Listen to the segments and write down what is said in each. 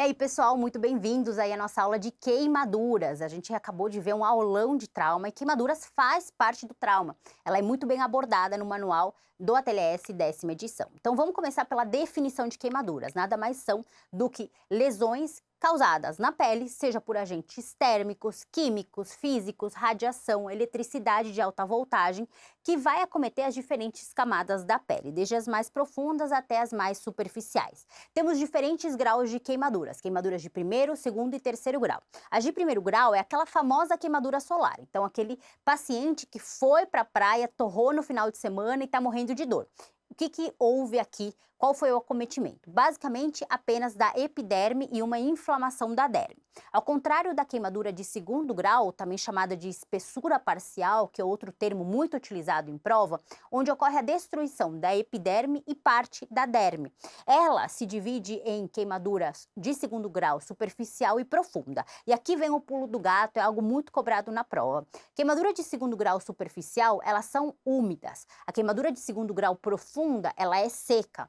E aí, pessoal, muito bem-vindos aí à nossa aula de queimaduras. A gente acabou de ver um aulão de trauma e queimaduras faz parte do trauma. Ela é muito bem abordada no manual do ATLS 10ª edição. Então vamos começar pela definição de queimaduras. Nada mais são do que lesões causadas na pele, seja por agentes térmicos, químicos, físicos, radiação, eletricidade de alta voltagem, que vai acometer as diferentes camadas da pele, desde as mais profundas até as mais superficiais. Temos diferentes graus de queimaduras, queimaduras de primeiro, segundo e terceiro grau. As de primeiro grau é aquela famosa queimadura solar, então aquele paciente que foi para a praia, torrou no final de semana e está morrendo de dor. O que houve aqui? Qual foi o acometimento? Basicamente, apenas da epiderme e uma inflamação da derme. Ao contrário da queimadura de segundo grau, também chamada de espessura parcial, que é outro termo muito utilizado em prova, onde ocorre a destruição da epiderme e parte da derme. Ela se divide em queimaduras de segundo grau superficial e profunda. E aqui vem o pulo do gato, é algo muito cobrado na prova. Queimadura de segundo grau superficial, elas são úmidas. A queimadura de segundo grau profunda, ela é seca.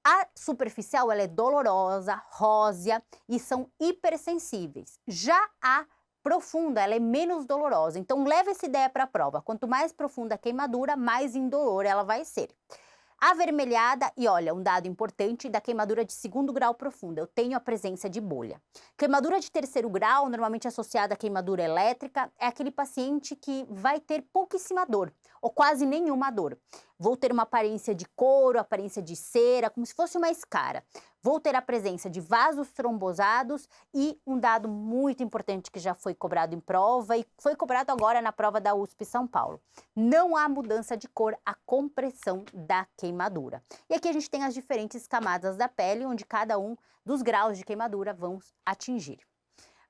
A superficial ela é dolorosa, rósea e são hipersensíveis. Já a profunda ela é menos dolorosa. Então leva essa ideia para a prova. Quanto mais profunda a queimadura, mais indolor ela vai ser. Avermelhada, e olha, um dado importante da queimadura de segundo grau profunda, eu tenho a presença de bolha. Queimadura de terceiro grau, normalmente associada à queimadura elétrica, é aquele paciente que vai ter pouquíssima dor, ou quase nenhuma dor. Vou ter uma aparência de couro, aparência de cera, como se fosse uma escara. Vou ter a presença de vasos trombosados e um dado muito importante que já foi cobrado em prova e foi cobrado agora na prova da USP São Paulo. Não há mudança de cor, a compressão da queimadura. E aqui a gente tem as diferentes camadas da pele, onde cada um dos graus de queimadura vão atingir.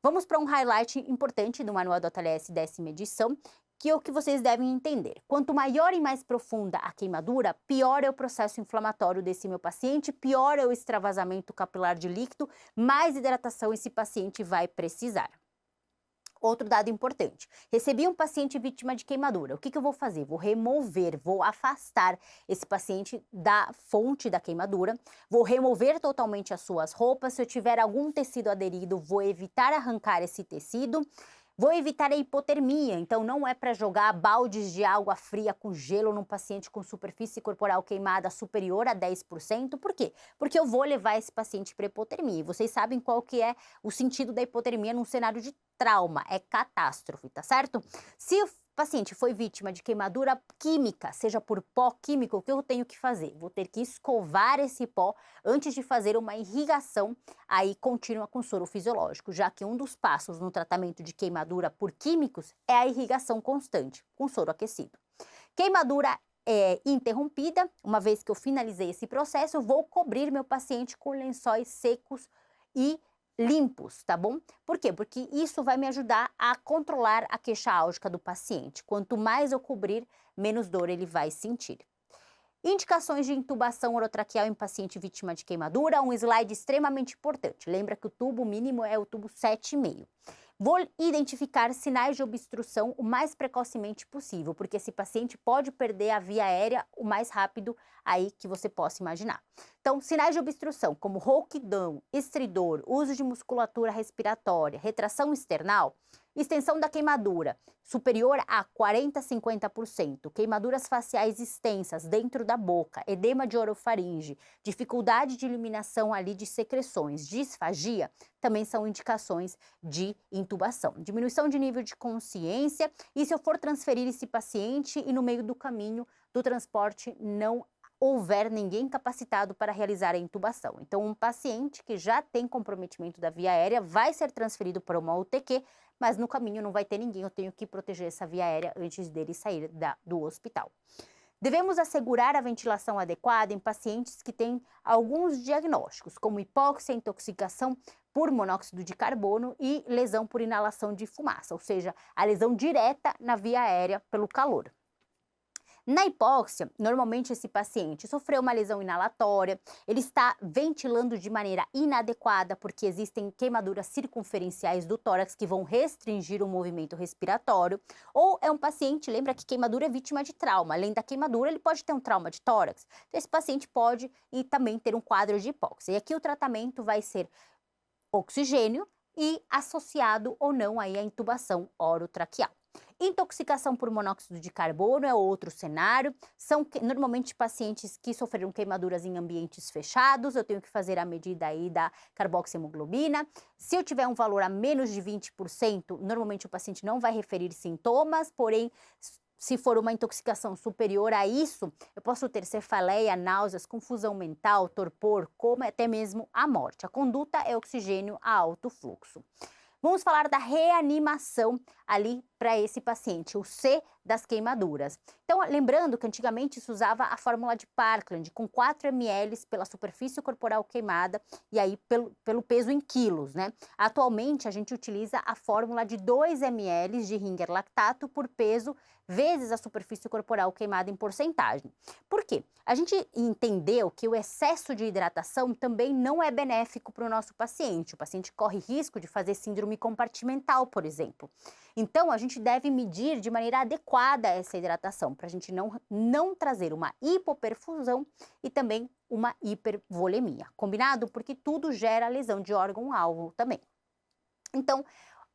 Vamos para um highlight importante do Manual do ATLS 10ª edição, que é o que vocês devem entender. Quanto maior e mais profunda a queimadura, pior é o processo inflamatório desse meu paciente, pior é o extravasamento capilar de líquido, mais hidratação esse paciente vai precisar. Outro dado importante, recebi um paciente vítima de queimadura, o que eu vou fazer? Vou remover, vou afastar esse paciente da fonte da queimadura, vou remover totalmente as suas roupas, se eu tiver algum tecido aderido, vou evitar arrancar esse tecido. Vou evitar a hipotermia, então não é para jogar baldes de água fria com gelo num paciente com superfície corporal queimada superior a 10%. Por quê? Porque eu vou levar esse paciente para hipotermia. E vocês sabem qual que é o sentido da hipotermia num cenário de trauma, é catástrofe, tá certo? Se o paciente foi vítima de queimadura química, seja por pó químico, o que eu tenho que fazer? Vou ter que escovar esse pó antes de fazer uma irrigação aí contínua com soro fisiológico, já que um dos passos no tratamento de queimadura por químicos é a irrigação constante, com soro aquecido. Queimadura interrompida, uma vez que eu finalizei esse processo, eu vou cobrir meu paciente com lençóis secos e limpos, tá bom? Por quê? Porque isso vai me ajudar a controlar a queixa álgica do paciente. Quanto mais eu cobrir, menos dor ele vai sentir. Indicações de intubação orotraqueal em paciente vítima de queimadura, um slide extremamente importante. Lembra que o tubo mínimo é o tubo 7,5. Vou identificar sinais de obstrução o mais precocemente possível, porque esse paciente pode perder a via aérea o mais rápido aí que você possa imaginar. Então, sinais de obstrução como rouquidão, estridor, uso de musculatura respiratória, retração external, extensão da queimadura superior a 40 a 50%, queimaduras faciais extensas dentro da boca, edema de orofaringe, dificuldade de eliminação ali de secreções, disfagia, também são indicações de intubação. Diminuição de nível de consciência e se eu for transferir esse paciente e no meio do caminho do transporte não houver ninguém capacitado para realizar a intubação. Então, um paciente que já tem comprometimento da via aérea vai ser transferido para uma UTQ, mas no caminho não vai ter ninguém, eu tenho que proteger essa via aérea antes dele sair do hospital. Devemos assegurar a ventilação adequada em pacientes que têm alguns diagnósticos, como hipóxia, intoxicação por monóxido de carbono e lesão por inalação de fumaça, ou seja, a lesão direta na via aérea pelo calor. Na hipóxia, normalmente esse paciente sofreu uma lesão inalatória, ele está ventilando de maneira inadequada porque existem queimaduras circunferenciais do tórax que vão restringir o movimento respiratório, ou é um paciente, lembra que queimadura é vítima de trauma, além da queimadura ele pode ter um trauma de tórax, então esse paciente pode também ter um quadro de hipóxia. E aqui o tratamento vai ser oxigênio e associado ou não aí à intubação orotraqueal. Intoxicação por monóxido de carbono é outro cenário. São normalmente pacientes que sofreram queimaduras em ambientes fechados. Eu tenho que fazer a medida aí da carboxihemoglobina. Se eu tiver um valor a menos de 20%, normalmente o paciente não vai referir sintomas, porém, se for uma intoxicação superior a isso, eu posso ter cefaleia, náuseas, confusão mental, torpor, coma, até mesmo a morte. A conduta é oxigênio a alto fluxo. Vamos falar da reanimação ali para esse paciente, o C das queimaduras. Então, lembrando que antigamente se usava a fórmula de Parkland, com 4 ml pela superfície corporal queimada e aí pelo peso em quilos, né? Atualmente, a gente utiliza a fórmula de 2 ml de Ringer lactato por peso vezes a superfície corporal queimada em porcentagem. Por quê? A gente entendeu que o excesso de hidratação também não é benéfico para o nosso paciente. O paciente corre risco de fazer síndrome compartimental, por exemplo. Então, a gente deve medir de maneira adequada essa hidratação, para a gente não trazer uma hipoperfusão e também uma hipervolemia. Combinado? Porque tudo gera lesão de órgão-alvo também. Então,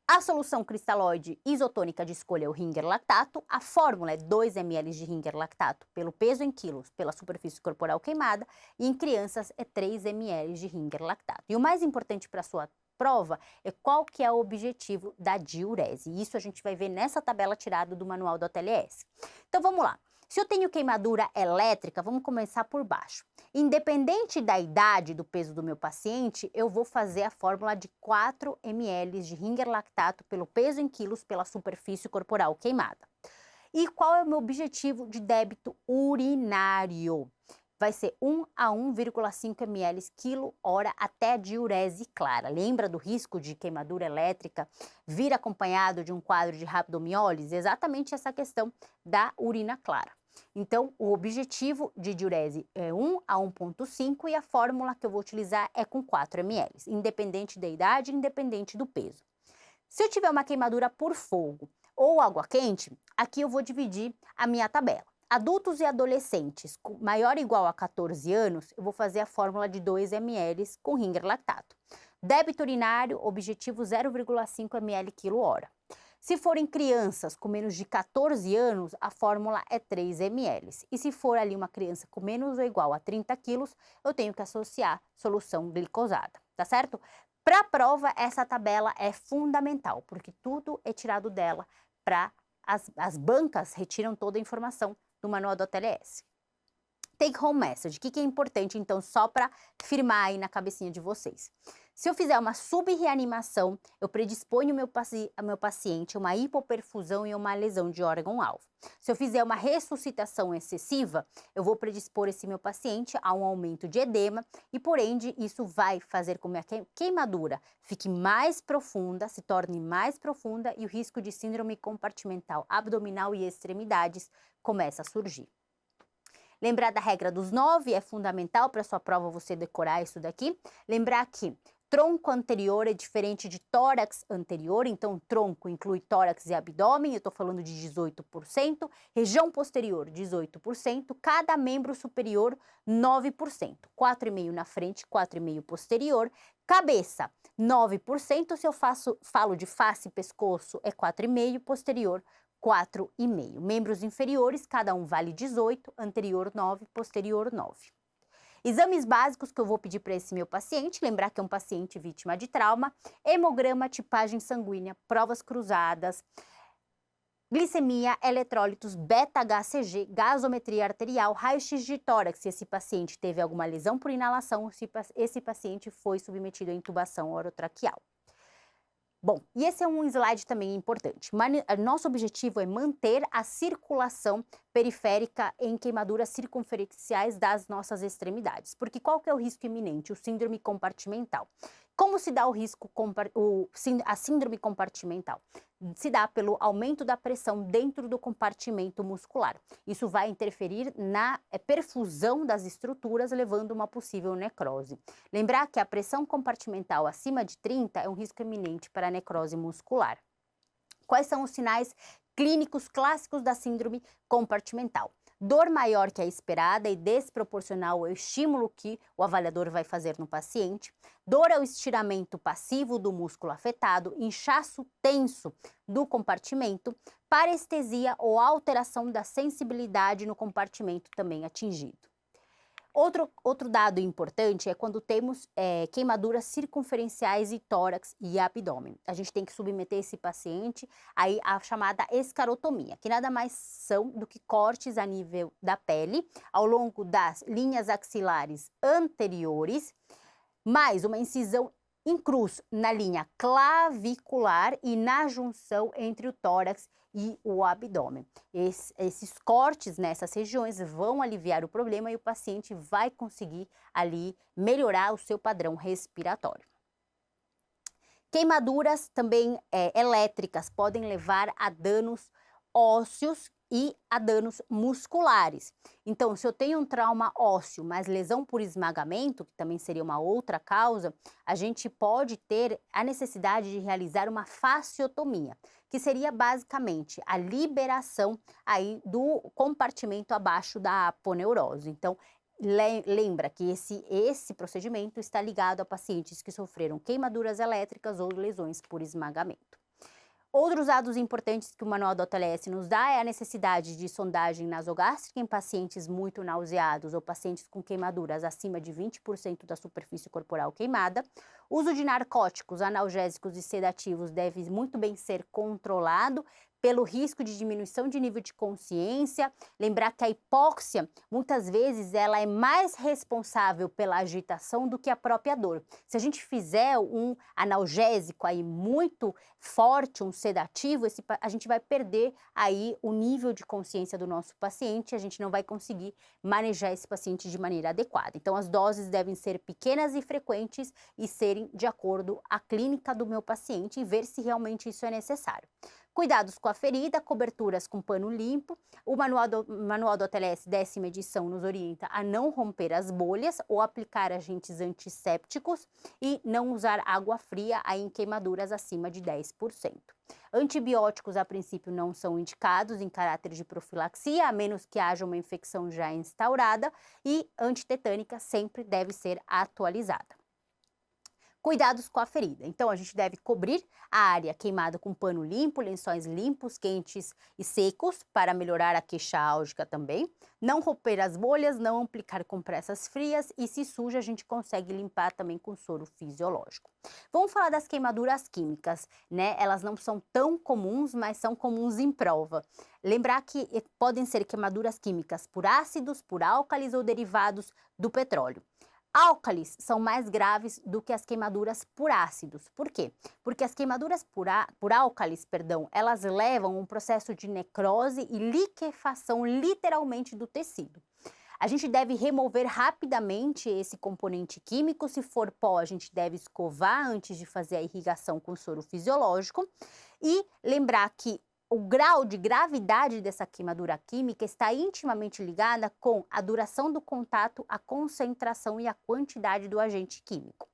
a solução cristalóide isotônica de escolha é o Ringer lactato. A fórmula é 2 ml de Ringer lactato pelo peso em quilos pela superfície corporal queimada e em crianças é 3 ml de Ringer lactato. E o mais importante para a sua prova é qual que é o objetivo da diurese. Isso a gente vai ver nessa tabela tirada do manual do ATLS. Então vamos lá. Se eu tenho queimadura elétrica, vamos começar por baixo. Independente da idade do peso do meu paciente, eu vou fazer a fórmula de 4 ml de Ringer lactato pelo peso em quilos pela superfície corporal queimada. E qual é o meu objetivo de débito urinário? Vai ser 1 a 1,5 ml quilo-hora até a diurese clara. Lembra do risco de queimadura elétrica vir acompanhado de um quadro de rabdomiólise? Exatamente essa questão da urina clara. Então, o objetivo de diurese é 1 a 1,5 e a fórmula que eu vou utilizar é com 4 ml, independente da idade, independente do peso. Se eu tiver uma queimadura por fogo ou água quente, aqui eu vou dividir a minha tabela. Adultos e adolescentes maior ou igual a 14 anos, eu vou fazer a fórmula de 2 ml com Ringer lactato. Débito urinário, objetivo 0,5 ml quilo-hora. Se forem crianças com menos de 14 anos, a fórmula é 3 ml. E se for ali uma criança com menos ou igual a 30 quilos, eu tenho que associar solução glicosada, tá certo? Para a prova, essa tabela é fundamental, porque tudo é tirado dela para as bancas retiram toda a informação do manual do ATLS. Take home message, o que é importante então, só para firmar aí na cabecinha de vocês. Se eu fizer uma subreanimação, eu predisponho o meu paciente a uma hipoperfusão e uma lesão de órgão-alvo. Se eu fizer uma ressuscitação excessiva, eu vou predispor esse meu paciente a um aumento de edema e, por ende, isso vai fazer com que a queimadura fique mais profunda, se torne mais profunda e o risco de síndrome compartimental abdominal e extremidades começa a surgir. Lembrar da regra dos 9 é fundamental para sua prova você decorar isso daqui. Lembrar que tronco anterior é diferente de tórax anterior, então tronco inclui tórax e abdômen, eu estou falando de 18%, região posterior 18%, cada membro superior 9%, 4,5% na frente, 4,5% posterior, cabeça 9%, se eu falo de face e pescoço é 4,5%, posterior 4,5%. Membros inferiores, cada um vale 18, anterior 9, posterior 9. Exames básicos que eu vou pedir para esse meu paciente, lembrar que é um paciente vítima de trauma, hemograma, tipagem sanguínea, provas cruzadas, glicemia, eletrólitos, beta-HCG, gasometria arterial, raio-x de tórax, se esse paciente teve alguma lesão por inalação, se esse paciente foi submetido à intubação orotraqueal. Bom, e esse é um slide também importante. Nosso objetivo é manter a circulação periférica em queimaduras circunferenciais das nossas extremidades. Porque qual que é o risco iminente? O síndrome compartimental. Como se dá a síndrome compartimental? Se dá pelo aumento da pressão dentro do compartimento muscular. Isso vai interferir na perfusão das estruturas, levando a uma possível necrose. Lembrar que a pressão compartimental acima de 30 é um risco iminente para a necrose muscular. Quais são os sinais clínicos clássicos da síndrome compartimental? dor maior que a esperada e desproporcional ao estímulo que o avaliador vai fazer no paciente, dor ao estiramento passivo do músculo afetado, inchaço tenso do compartimento, parestesia ou alteração da sensibilidade no compartimento também atingido. Outro dado importante é quando temos queimaduras circunferenciais e tórax e abdômen. A gente tem que submeter esse paciente aí à chamada escarotomia, que nada mais são do que cortes a nível da pele, ao longo das linhas axilares anteriores, mais uma incisão em cruz na linha clavicular e na junção entre o tórax e o abdômen. Esses cortes nessas regiões vão aliviar o problema e o paciente vai conseguir ali melhorar o seu padrão respiratório. Queimaduras também elétricas podem levar a danos ósseos e a danos musculares. Então, se eu tenho um trauma ósseo, mas lesão por esmagamento, que também seria uma outra causa, a gente pode ter a necessidade de realizar uma fasciotomia, que seria basicamente a liberação aí do compartimento abaixo da aponeurose. Então, lembra que esse procedimento está ligado a pacientes que sofreram queimaduras elétricas ou lesões por esmagamento. Outros dados importantes que o manual do ATLS nos dá é a necessidade de sondagem nasogástrica em pacientes muito nauseados ou pacientes com queimaduras acima de 20% da superfície corporal queimada. O uso de narcóticos, analgésicos e sedativos deve muito bem ser controlado pelo risco de diminuição de nível de consciência. Lembrar que a hipóxia, muitas vezes, ela é mais responsável pela agitação do que a própria dor. Se a gente fizer um analgésico aí muito forte, um sedativo, a gente vai perder aí o nível de consciência do nosso paciente, a gente não vai conseguir manejar esse paciente de maneira adequada. Então, as doses devem ser pequenas e frequentes e serem de acordo com a clínica do meu paciente e ver se realmente isso é necessário. Cuidados com a ferida, coberturas com pano limpo. O manual do ATLS 10ª edição nos orienta a não romper as bolhas ou aplicar agentes antissépticos e não usar água fria em queimaduras acima de 10%. Antibióticos, a princípio, não são indicados em caráter de profilaxia, a menos que haja uma infecção já instaurada, e antitetânica sempre deve ser atualizada. Cuidados com a ferida. Então, a gente deve cobrir a área queimada com pano limpo, lençóis limpos, quentes e secos, para melhorar a queixa álgica também. Não romper as bolhas, não aplicar compressas frias e, se suja, a gente consegue limpar também com soro fisiológico. Vamos falar das queimaduras químicas, né? Elas não são tão comuns, mas são comuns em prova. Lembrar que podem ser queimaduras químicas por ácidos, por álcalis ou derivados do petróleo. Álcalis são mais graves do que as queimaduras por ácidos. Por quê? Porque as queimaduras por álcalis, elas levam um processo de necrose e liquefação literalmente do tecido. A gente deve remover rapidamente esse componente químico. Se for pó, a gente deve escovar antes de fazer a irrigação com soro fisiológico. E lembrar que o grau de gravidade dessa queimadura química está intimamente ligada com a duração do contato, a concentração e a quantidade do agente químico.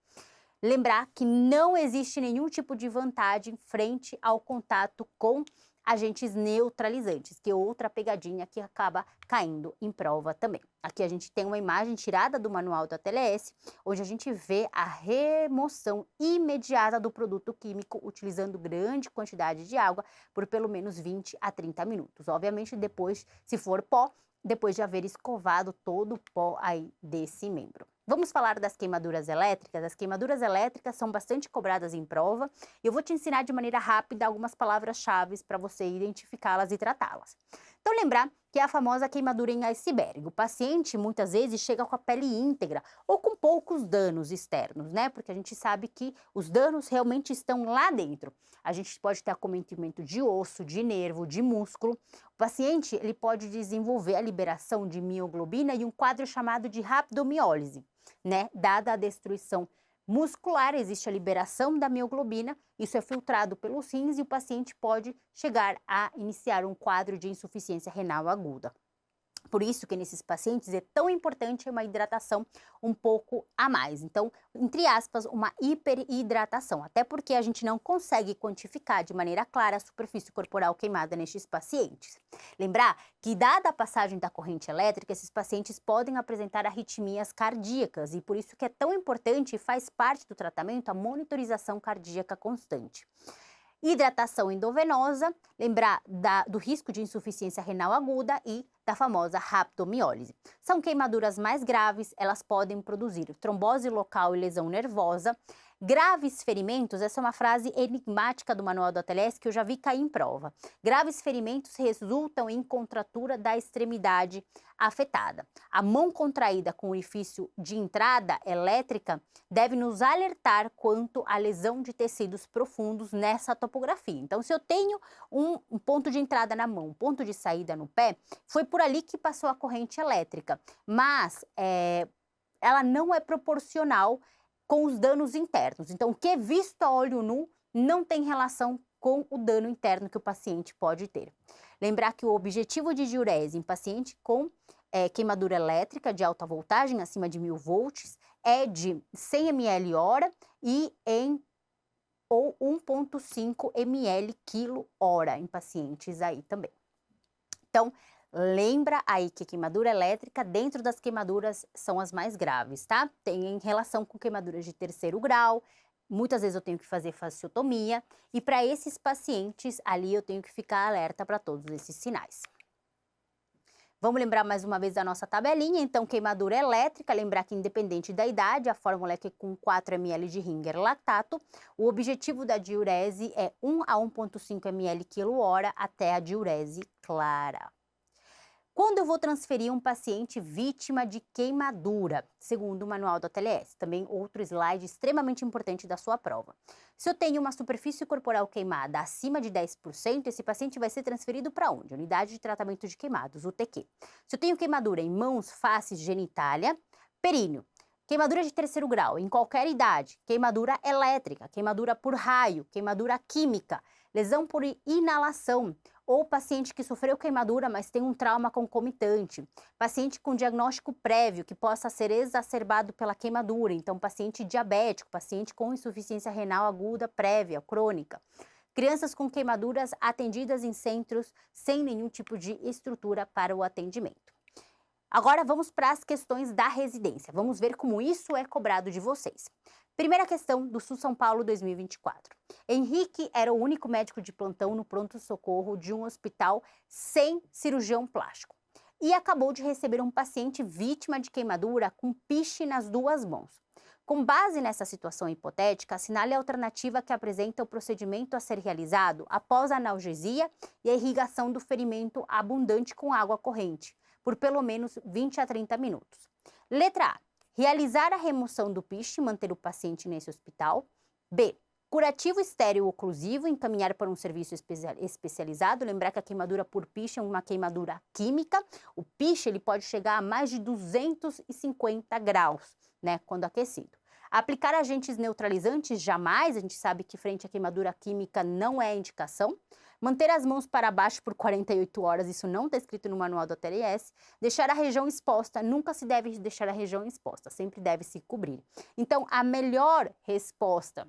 Lembrar que não existe nenhum tipo de vantagem frente ao contato com agentes neutralizantes, que é outra pegadinha que acaba caindo em prova também. Aqui a gente tem uma imagem tirada do manual do ATLS, onde a gente vê a remoção imediata do produto químico utilizando grande quantidade de água por pelo menos 20 a 30 minutos. Obviamente, depois, se for pó, depois de haver escovado todo o pó aí desse membro. Vamos falar das queimaduras elétricas. As queimaduras elétricas são bastante cobradas em prova e eu vou te ensinar de maneira rápida algumas palavras-chave para você identificá-las e tratá-las. Então, lembrar que é a famosa queimadura em iceberg. O paciente, muitas vezes, chega com a pele íntegra ou com poucos danos externos, né? Porque a gente sabe que os danos realmente estão lá dentro. A gente pode ter acometimento de osso, de nervo, de músculo. O paciente, ele pode desenvolver a liberação de mioglobina e um quadro chamado de rabdomiólise, né? Dada a destruição muscular, existe a liberação da mioglobina, isso é filtrado pelos rins e o paciente pode chegar a iniciar um quadro de insuficiência renal aguda. Por isso que nesses pacientes é tão importante uma hidratação um pouco a mais. Então, entre aspas, uma hiperidratação, até porque a gente não consegue quantificar de maneira clara a superfície corporal queimada nestes pacientes. Lembrar que, dada a passagem da corrente elétrica, esses pacientes podem apresentar arritmias cardíacas e por isso que é tão importante e faz parte do tratamento a monitorização cardíaca constante. Hidratação endovenosa, lembrar do risco de insuficiência renal aguda e da famosa rhabdomiólise. São queimaduras mais graves, elas podem produzir trombose local e lesão nervosa. Graves ferimentos, essa é uma frase enigmática do manual do ATLS que eu já vi cair em prova. Graves ferimentos resultam em contratura da extremidade afetada. A mão contraída com orifício de entrada elétrica deve nos alertar quanto à lesão de tecidos profundos nessa topografia. Então, se eu tenho um ponto de entrada na mão, um ponto de saída no pé, foi por ali que passou a corrente elétrica, mas ela não é proporcional com os danos internos. Então, o que é visto a olho nu não tem relação com o dano interno que o paciente pode ter. Lembrar que o objetivo de diurese em paciente com queimadura elétrica de alta voltagem, acima de 1000 volts, é de 100 ml hora ou 1,5 ml quilo hora em pacientes aí também. Então, lembra aí que queimadura elétrica, dentro das queimaduras, são as mais graves, tá? Tem em relação com queimaduras de 3º grau, muitas vezes eu tenho que fazer fasciotomia, e para esses pacientes ali eu tenho que ficar alerta para todos esses sinais. Vamos lembrar mais uma vez da nossa tabelinha, então queimadura elétrica, lembrar que independente da idade, a fórmula é que com 4 ml de Ringer lactato, o objetivo da diurese é 1 a 1,5 ml quilo hora até a diurese clara. Quando eu vou transferir um paciente vítima de queimadura, segundo o manual do ATLS, também outro slide extremamente importante da sua prova. Se eu tenho uma superfície corporal queimada acima de 10%, esse paciente vai ser transferido para onde? Unidade de tratamento de queimados, UTQ. Se eu tenho queimadura em mãos, faces, genitália, períneo. Queimadura de 3º grau, em qualquer idade, queimadura elétrica, queimadura por raio, queimadura química, lesão por inalação, ou paciente que sofreu queimadura, mas tem um trauma concomitante, paciente com diagnóstico prévio que possa ser exacerbado pela queimadura, então paciente diabético, paciente com insuficiência renal aguda prévia, crônica, crianças com queimaduras atendidas em centros sem nenhum tipo de estrutura para o atendimento. Agora vamos para as questões da residência, vamos ver como isso é cobrado de vocês. Primeira questão do SUS São Paulo 2024. Henrique era o único médico de plantão no pronto-socorro de um hospital sem cirurgião plástico e acabou de receber um paciente vítima de queimadura com piche nas 2 mãos. Com base nessa situação hipotética, assinale a alternativa que apresenta o procedimento a ser realizado após a analgesia e a irrigação do ferimento abundante com água corrente, por pelo menos 20 a 30 minutos. Letra A. Realizar a remoção do piche e manter o paciente nesse hospital. B. Curativo estéril oclusivo, encaminhar para um serviço especializado. Lembrar que a queimadura por piche é uma queimadura química. O piche ele pode chegar a mais de 250 graus, né, quando aquecido. Aplicar agentes neutralizantes, jamais. A gente sabe que frente à queimadura química não é indicação. Manter as mãos para baixo por 48 horas, isso não está escrito no manual do ATLS. Deixar a região exposta, nunca se deve deixar a região exposta, sempre deve se cobrir. Então, a melhor resposta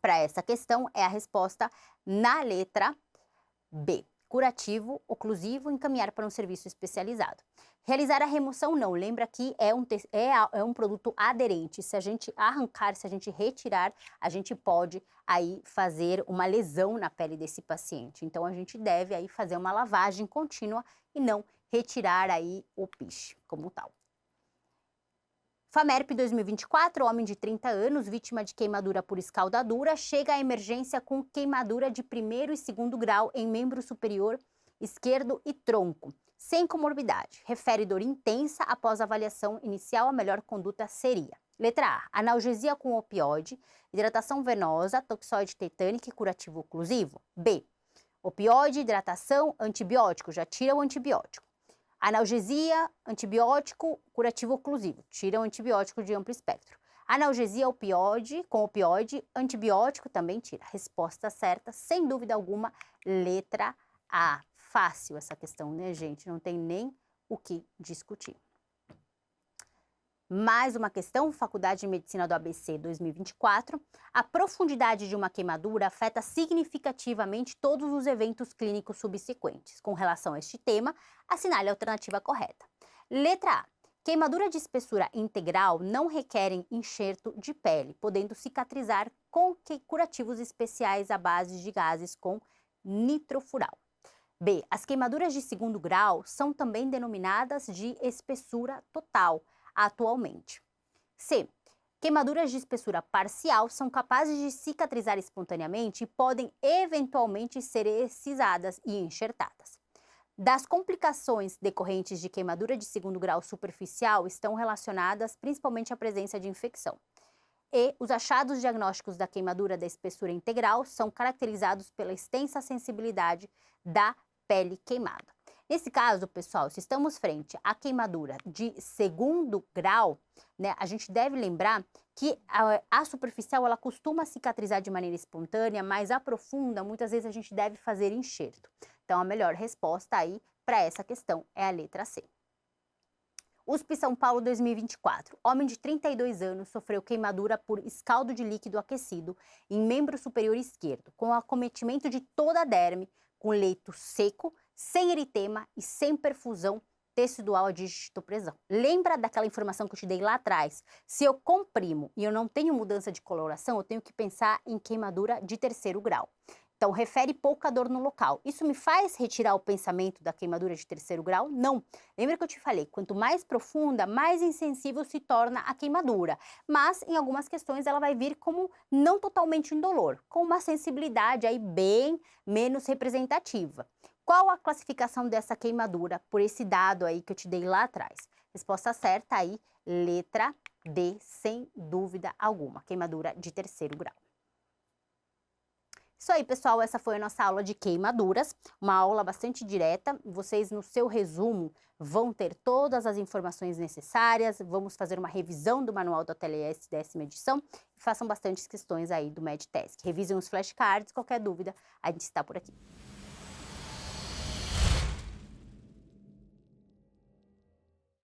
para essa questão é a resposta na letra B. Curativo, oclusivo, encaminhar para um serviço especializado. Realizar a remoção não, lembra que é um produto aderente, se a gente arrancar, se a gente retirar, a gente pode aí fazer uma lesão na pele desse paciente. Então a gente deve aí fazer uma lavagem contínua e não retirar aí o piche como tal. Famerp 2024, homem de 30 anos, vítima de queimadura por escaldadura, chega à emergência com queimadura de 1º e 2º grau em membro superior esquerdo e tronco, sem comorbidade. Refere dor intensa após avaliação inicial, a melhor conduta seria: letra A, analgesia com opioide, hidratação venosa, toxoide tetânica e curativo oclusivo. B, opioide, hidratação, antibiótico, já tira o antibiótico. Analgesia, antibiótico, curativo oclusivo, tira o antibiótico de amplo espectro. Analgesia com opioide, antibiótico também tira. Resposta certa, sem dúvida alguma, letra A. Fácil essa questão, né, gente? Não tem nem o que discutir. Mais uma questão, Faculdade de Medicina do ABC 2024. A profundidade de uma queimadura afeta significativamente todos os eventos clínicos subsequentes. Com relação a este tema, assinale a alternativa correta. Letra A. Queimadura de espessura integral não requerem enxerto de pele, podendo cicatrizar com curativos especiais à base de gases com nitrofural. B. As queimaduras de segundo grau são também denominadas de espessura total, atualmente. C. Queimaduras de espessura parcial são capazes de cicatrizar espontaneamente e podem eventualmente ser excisadas e enxertadas. Das complicações decorrentes de queimadura de segundo grau superficial estão relacionadas principalmente à presença de infecção. E os achados diagnósticos da queimadura da espessura integral são caracterizados pela extensa sensibilidade da pele queimada. Nesse caso, pessoal, se estamos frente à queimadura de segundo grau, né, a gente deve lembrar que a superficial ela costuma cicatrizar de maneira espontânea, mas a profunda, muitas vezes a gente deve fazer enxerto. Então, a melhor resposta aí para essa questão é a letra C. USP São Paulo 2024. Homem de 32 anos sofreu queimadura por escaldo de líquido aquecido em membro superior esquerdo, com acometimento de toda a derme, com leito seco, sem eritema e sem perfusão tecidual a digitopressão. Lembra daquela informação que eu te dei lá atrás? Se eu comprimo e eu não tenho mudança de coloração, eu tenho que pensar em queimadura de terceiro grau. Então, refere pouca dor no local. Isso me faz retirar o pensamento da queimadura de terceiro grau? Não. Lembra que eu te falei, quanto mais profunda, mais insensível se torna a queimadura. Mas, em algumas questões, ela vai vir como não totalmente indolor, com uma sensibilidade aí bem menos representativa. Qual a classificação dessa queimadura por esse dado aí que eu te dei lá atrás? Resposta certa aí, letra D, sem dúvida alguma. Queimadura de terceiro grau. Isso aí, pessoal, essa foi a nossa aula de queimaduras, uma aula bastante direta. Vocês, no seu resumo, vão ter todas as informações necessárias, vamos fazer uma revisão do manual do ATLS 10ª edição e façam bastantes questões aí do MedTask. Revisem os flashcards, qualquer dúvida, a gente está por aqui.